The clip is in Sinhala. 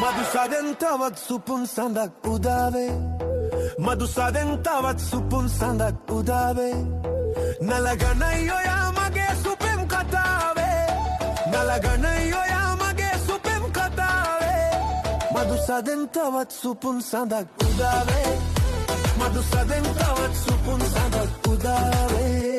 මදුසාදෙන් තවත් සුපුන් සඳක් උදාවේ මදුසාදෙන් තවත් සුපුන් සඳක් උදාවේ නලගනයි ඔයා මගේ සුපෙම් කතාවේ නලගනයි ඔයා මගේ සුපෙම් කතාවේ මදුසාදෙන් තවත් සුපුන් සඳක් උදාවේ මදුසාදෙන් තවත් සුපුන් සඳක් උදාවේ